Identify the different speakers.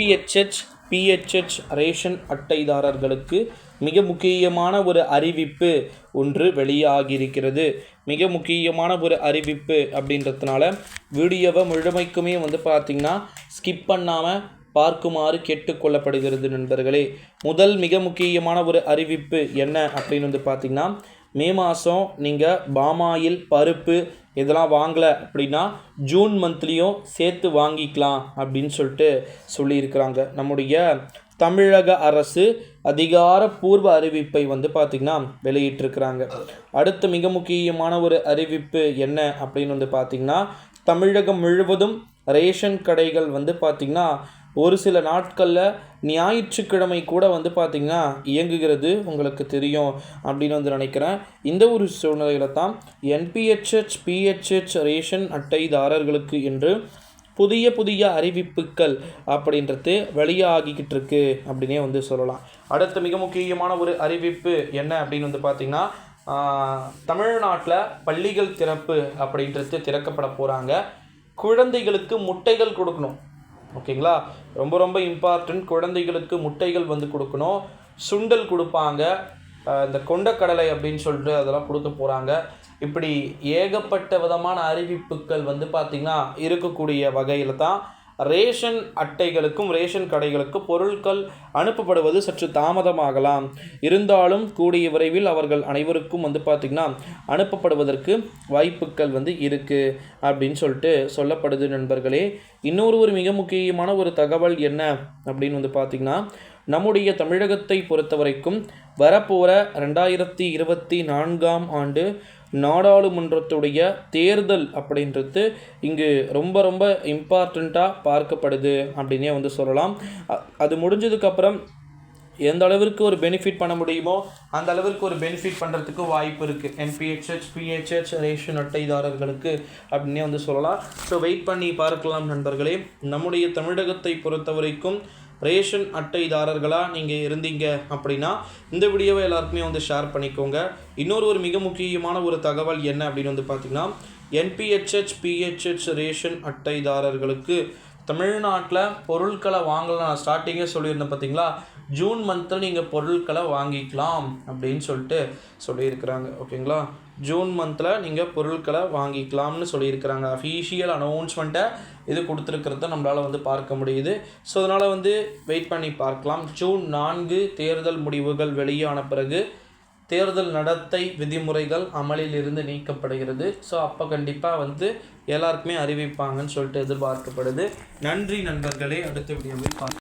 Speaker 1: NPHH PHH ration அட்டைதாரர்களுக்கு மிக முக்கியமான ஒரு அறிவிப்பு ஒன்று வெளியாகியிருக்கிறது. மிக முக்கியமான ஒரு அறிவிப்பு அப்படின்றதுனால வீடியோவை முழுமைக்குமே பார்த்திங்கன்னா ஸ்கிப் பண்ணாமல் பார்க்குமாறு கேட்டுக்கொள்ளப்படுகிறது நண்பர்களே. முதல் மிக முக்கியமான ஒரு அறிவிப்பு என்ன அப்படின்னு பார்த்திங்கன்னா, மே மாதம் நீங்கள் பாமாயில் பருப்பு இதெல்லாம் வாங்கலை அப்படின்னா ஜூன் மந்த்லேயும் சேர்த்து வாங்கிக்கலாம் அப்படின்னு சொல்லியிருக்கிறாங்க. நம்முடைய தமிழக அரசு அதிகாரப்பூர்வ அறிவிப்பை பார்த்திங்கன்னா வெளியிட்டிருக்கிறாங்க. அடுத்த மிக முக்கியமான ஒரு அறிவிப்பு என்ன அப்படின்னு பார்த்திங்கன்னா, தமிழகம் முழுவதும் ரேஷன் கடைகள் பார்த்திங்கன்னா ஒரு சில நாட்களில் ஞாயிற்றுக்கிழமை கூட பார்த்திங்கன்னா இயங்குகிறது. உங்களுக்கு தெரியும் அப்படின்னு நினைக்கிறேன். இந்த ஒரு சூழ்நிலையில் தான் என்பிஹெச்ஹெச் பிஹெச்ஹெச் ரேஷன் அட்டைதாரர்களுக்கு என்று புதிய அறிவிப்புகள் அப்படின்றது வெளியாகிக்கிட்டு இருக்கு அப்படின்னே சொல்லலாம். அடுத்த மிக முக்கியமான ஒரு அறிவிப்பு என்ன அப்படின்னு பார்த்திங்கன்னா, தமிழ்நாட்டில் பள்ளிகள் திறப்பு அப்படின்றது திறக்கப்பட போகிறாங்க. குழந்தைகளுக்கு முட்டைகள் கொடுக்கணும். ஓகேங்களா, ரொம்ப இம்பார்ட்டன்ட். குழந்தைகளுக்கு முட்டைகள் கொடுக்கணும். சுண்டல் கொடுப்பாங்க, இந்த கொண்டக்கடலை அப்படின்னு அதெல்லாம் கொடுக்க போகிறாங்க. இப்படி ஏகப்பட்ட விதமான அறிவிப்புகள் பார்த்திங்கன்னா இருக்கக்கூடிய வகையில் தான் ரேஷன் அட்டைகளுக்கும் ரேஷன் கடைகளுக்கும் பொருட்கள் அனுப்பப்படுவது சற்று தாமதமாகலாம். இருந்தாலும் கூடிய விரைவில் அவர்கள் அனைவருக்கும் பார்த்திங்கன்னா அனுப்பப்படுவதற்கு வாய்ப்புகள் இருக்குது அப்படின்னு சொல்லப்படுது நண்பர்களே. இன்னொரு மிக முக்கியமான ஒரு தகவல் என்ன அப்படின்னு பார்த்திங்கன்னா, நம்முடைய தமிழகத்தை பொறுத்த வரைக்கும் வரப்போகிற 2024ஆம் ஆண்டு நாடாளுமன்றத்துடைய தேர்தல் அப்படின்றது இங்கு ரொம்ப இம்பார்ட்டண்ட்டாக பார்க்கப்படுது அப்படின்னே சொல்லலாம். அது முடிஞ்சதுக்கப்புறம் எந்த அளவிற்கு ஒரு பெனிஃபிட் பண்ண முடியுமோ அந்த அளவிற்கு ஒரு பெனிஃபிட் பண்ணுறதுக்கு வாய்ப்பு இருக்குது என்பிஹெச்ஹெச் பிஹெச்ஹெச் ரேஷன் அட்டைதாரர்களுக்கு அப்படின்னே சொல்லலாம். ஸோ வெயிட் பண்ணி பார்க்கலாம் நண்பர்களே. நம்முடைய தமிழகத்தை பொறுத்த வரைக்கும் ரேஷன் அட்டைதாரர்களாக நீங்கள் இருந்தீங்க அப்படின்னா இந்த வீடியோவை எல்லாருக்குமே ஷேர் பண்ணிக்கோங்க. இன்னொரு மிக முக்கியமான ஒரு தகவல் என்ன அப்படின்னு பார்த்திங்கன்னா, என்பிஹெச்ஹெச் பிஹெச்ஹெச் ரேஷன் அட்டைதாரர்களுக்கு தமிழ்நாட்டில் பொருட்களை வாங்கலாம். நான் ஸ்டார்டிங்கே சொல்லியிருந்தேன் பார்த்தீங்களா, ஜூன் மந்தில் நீங்கள் பொருட்களை வாங்கிக்கலாம் அப்படின்னு சொல்லியிருக்கிறாங்க. ஓகேங்களா, ஜூன் மந்தில் நீங்கள் பொருட்களை வாங்கிக்கலாம்னு சொல்லியிருக்கிறாங்க. அஃபீஷியல் அனௌன்ஸ்மெண்ட்டை இது கொடுத்துருக்கிறத நம்மளால் பார்க்க முடியுது. ஸோ அதனால் வெயிட் பண்ணி பார்க்கலாம். ஜூன் 4 தேர்தல் முடிவுகள் வெளியான பிறகு தேர்தல் நடத்தை விதிமுறைகள் அமலில் இருந்து நீக்கப்படுகிறது. ஸோ அப்போ கண்டிப்பாக எல்லாருக்குமே அறிவிப்பாங்கன்னு எதிர்பார்க்கப்படுது. நன்றி நண்பர்களே. அடுத்த வீடியோவில் பார்க்கலாம்.